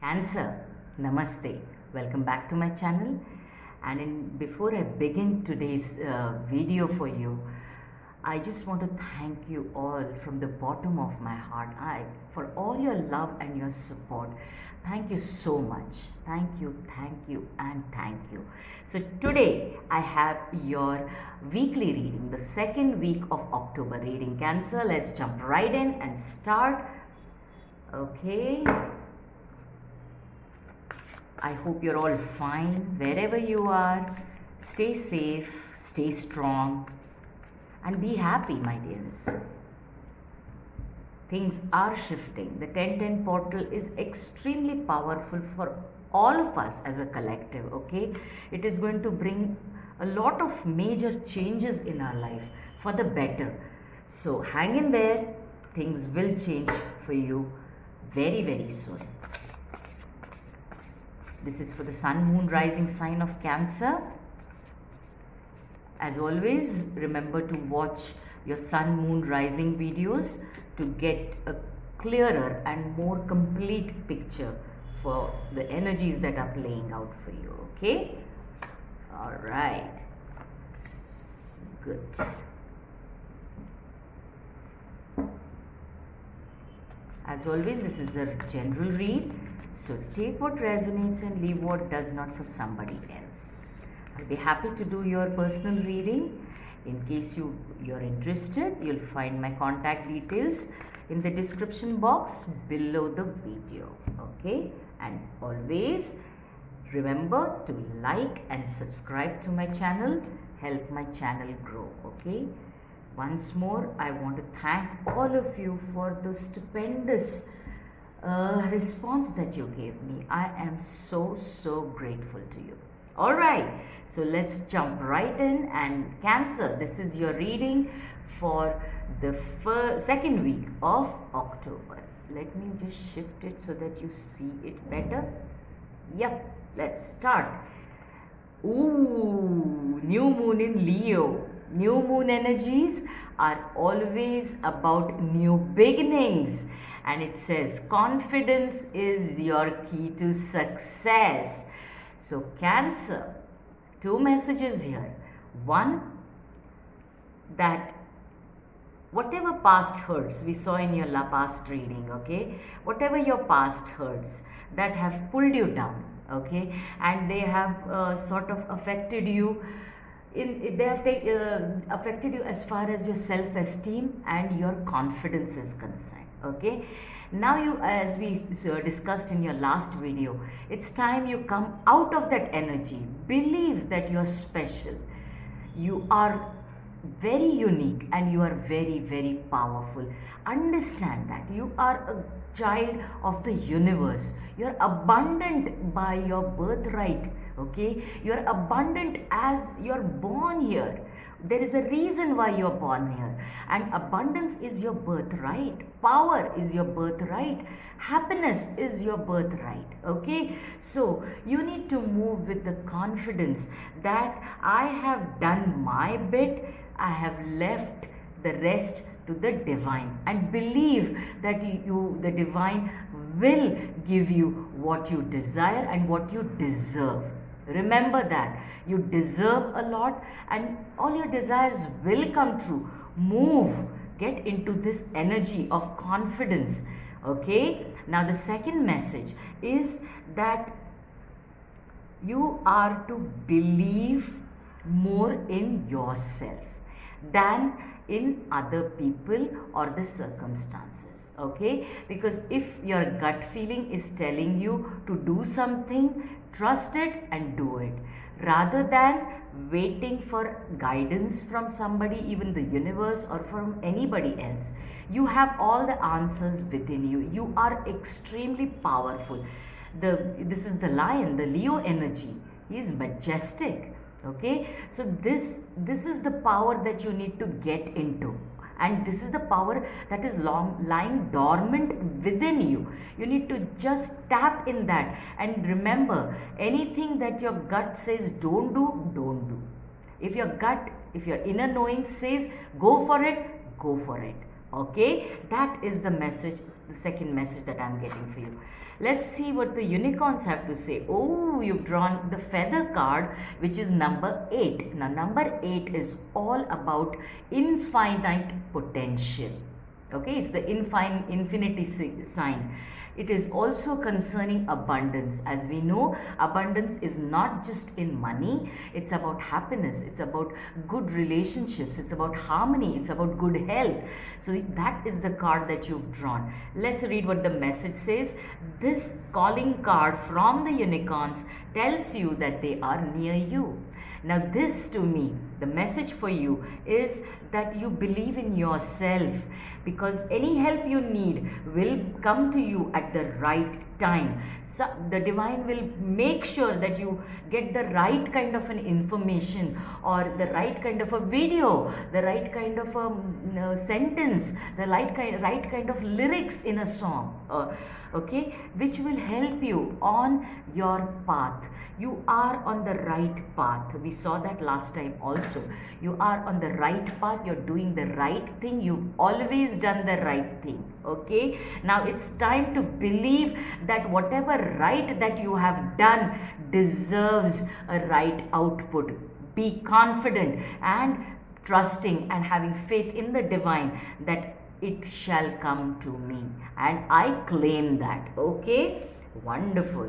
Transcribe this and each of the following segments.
Cancer, Namaste. Welcome back to my channel. And before I begin today's video for you, I just want to thank you all from the bottom of my heart for all your love and your support. Thank you so much. Thank you, and thank you. So today I have your weekly reading, the second week of October reading. Cancer, let's jump right in and start. Okay. I hope you're all fine wherever you are. Stay safe, stay strong, and be happy, my dears. Things are shifting. The 1010 portal is extremely powerful for all of us as a collective, okay? It is going to bring a lot of major changes in our life for the better. So hang in there. Things will change for you very, very soon. This is for the sun, moon, rising sign of Cancer. As always, remember to watch your sun, moon, rising videos to get a clearer and more complete picture for the energies that are playing out for you. Okay? All right. Good. As always, this is a general read. So take what resonates and leave what does not for somebody else. I'll be happy to do your personal reading. In case you're interested, you'll find my contact details in the description box below the video. Okay? And always remember to like and subscribe to my channel. Help my channel grow. Okay? Once more, I want to thank all of you for the stupendous response that you gave me. I am so grateful to you. All right, so let's jump right in. And Cancer, this is your reading for the second week of October. Let me just shift it so that you see it better. Yep, let's start. Ooh, new moon in Leo. New moon energies are always about new beginnings. And it says, confidence is your key to success. So Cancer, two messages here. One, that whatever past hurts, we saw in your past reading, okay? Whatever your past hurts that have pulled you down, okay? And they have sort of affected you. They have affected you as far as your self-esteem and your confidence is concerned. Okay, now you, as we discussed in your last video, it's time you come out of that energy. Believe that you're special. You are very unique and you are very powerful. Understand that you are a child of the universe. You're abundant by your birthright. Okay, you're abundant as you're born here. There is a reason why you're born here, and abundance is your birthright. Power is your birthright. Happiness is your birthright. Okay, so you need to move with the confidence that I have done my bit. I have left the rest to the divine, and believe that the divine will give you what you desire and what you deserve. Remember that you deserve a lot and all your desires will come true. Move, get into this energy of confidence. Okay, now the second message is that you are to believe more in yourself than in other people or the circumstances. Okay, because if your gut feeling is telling you to do something, trust it and do it, rather than waiting for guidance from somebody, even the universe or from anybody else. You have all the answers within you. You are extremely powerful. This is the lion, the Leo energy. He is majestic. Okay, so this is the power that you need to get into, and this is the power that is lying dormant within you. You need to just tap in that, and remember, anything that your gut says don't do. If your inner knowing says go for it, Okay, that is the message, the second message that I'm getting for you. Let's see what the unicorns have to say. Oh, you've drawn the feather card, which is number 8. Now, number 8 is all about infinite potential. Okay, it's the infinity sign. It is also concerning abundance. As we know, abundance is not just in money, it's about happiness, it's about good relationships, it's about harmony, it's about good health. So that is the card that you've drawn. Let's read what the message says. This calling card from the unicorns tells you that they are near you. Now, this to me, the message for you is that you believe in yourself, because any help you need will come to you at the right time. So the divine will make sure that you get the right kind of an information, or the right kind of a video, the right kind of a sentence, the right kind of lyrics in a song. Okay, which will help you on your path. You are on the right path. We saw that last time also. You are on the right path. You're doing the right thing. You've always done the right thing. Okay, now it's time to believe that whatever right that you have done deserves a right output. Be confident and trusting and having faith in the divine that it shall come to me, and I claim that. Okay, wonderful.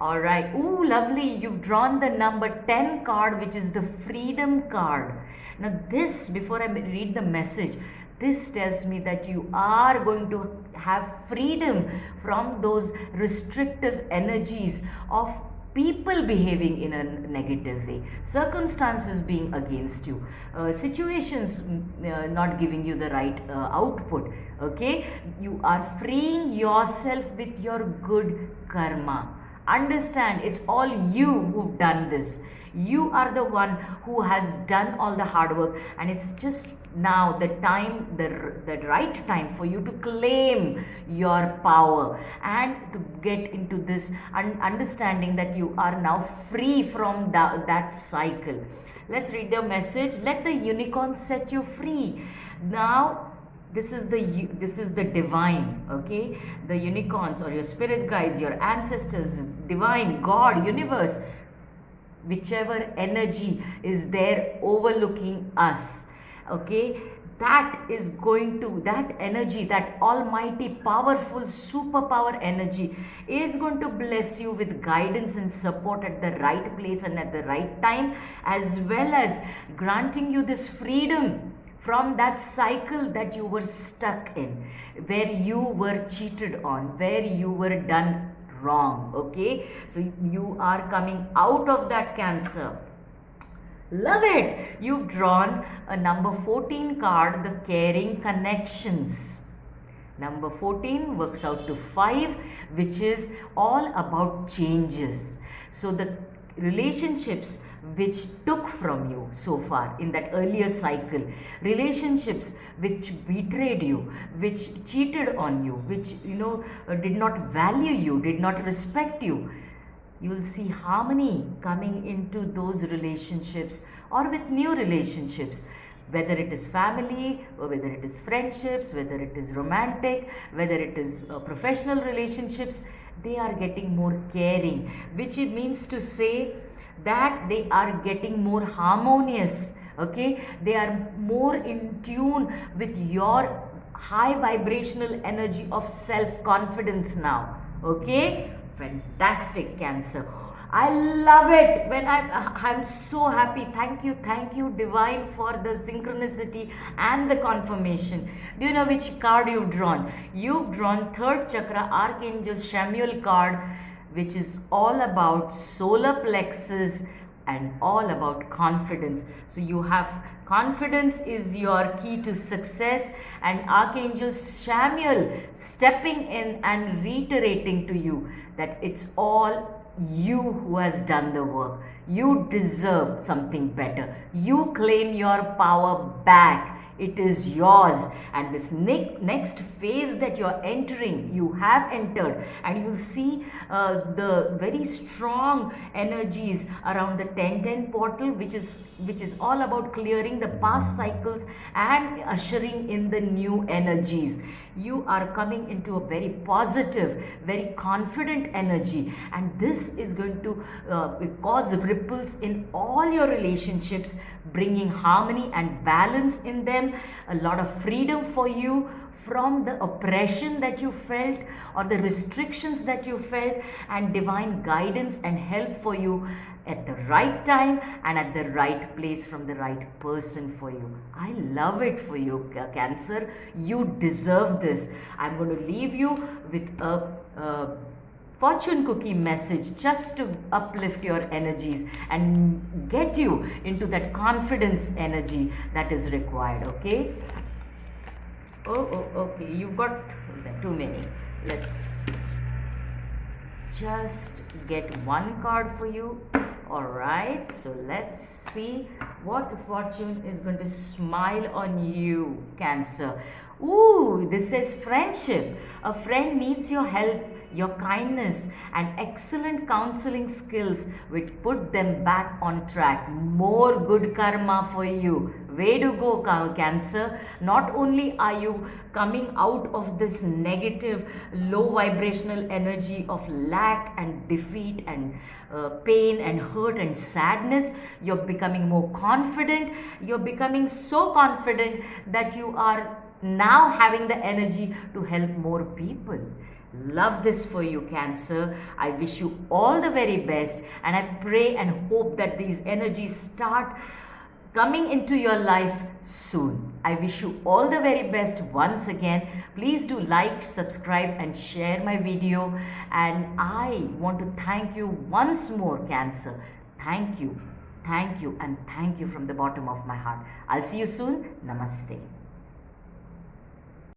All right. Ooh, lovely. You've drawn the number 10 card, which is the freedom card. Now this, before I read the message, this tells me that you are going to have freedom from those restrictive energies of people behaving in a negative way, circumstances being against you, situations not giving you the right output. Okay, you are freeing yourself with your good karma. Understand, it's all you who've done this. You are the one who has done all the hard work, and it's just now the time, the right time for you to claim your power and to get into this understanding that you are now free from that cycle. Let's read the message. Let the unicorn set you free. Now this is the divine. Okay, the unicorns, or your spirit guides, your ancestors, divine, God, universe, whichever energy is there overlooking us. Okay, that energy, that almighty, powerful, superpower energy is going to bless you with guidance and support at the right place and at the right time, as well as granting you this freedom from that cycle that you were stuck in, where you were cheated on, where you were done wrong. Okay, so you are coming out of that, Cancer. Love it. You've drawn a number 14 card, the caring connections. Number 14 works out to 5, which is all about changes. So the relationships which took from you so far in that earlier cycle, relationships which betrayed you, which cheated on you, which did not value you, did not respect you, you will see harmony coming into those relationships, or with new relationships, whether it is family, or whether it is friendships, whether it is romantic, whether it is professional relationships. They are getting more caring, which it means to say that they are getting more harmonious. Okay, they are more in tune with your high vibrational energy of self-confidence now. Okay, fantastic, Cancer. I love it. When I'm so happy. Thank you divine, for the synchronicity and the confirmation. Do you know which card you've drawn? You've drawn third chakra Archangel Chamuel card, which is all about solar plexus and all about confidence. So you have confidence is your key to success, and Archangel Chamuel stepping in and reiterating to you that it's all you who has done the work. You deserve something better. You claim your power back It is yours, and this next phase that you're entering, you have entered, and you'll see the very strong energies around the 1010 portal, which is all about clearing the past cycles and ushering in the new energies. You are coming into a very positive, very confident energy, and this is going to cause ripples in all your relationships, bringing harmony and balance in them, a lot of freedom for you from the oppression that you felt or the restrictions that you felt, and divine guidance and help for you at the right time and at the right place from the right person for you. I love it for you, Cancer. You deserve this. I'm going to leave you with a fortune cookie message just to uplift your energies and get you into that confidence energy that is required. Okay. Okay, you've got too many. Let's just get one card for you. All right, so let's see what fortune is going to smile on you, Cancer. Ooh, this says friendship. A friend needs your help, your kindness, and excellent counseling skills which put them back on track. More good karma for you. Way to go, Cancer. Not only are you coming out of this negative, low vibrational energy of lack and defeat and pain and hurt and sadness, you're becoming more confident. You're becoming so confident that you are now having the energy to help more people. Love this for you, Cancer. I wish you all the very best, and I pray and hope that these energies start coming into your life soon. I wish you all the very best once again. Please do like, subscribe, and share my video. And I want to thank you once more, Cancer. Thank you, and thank you from the bottom of my heart. I'll see you soon. Namaste.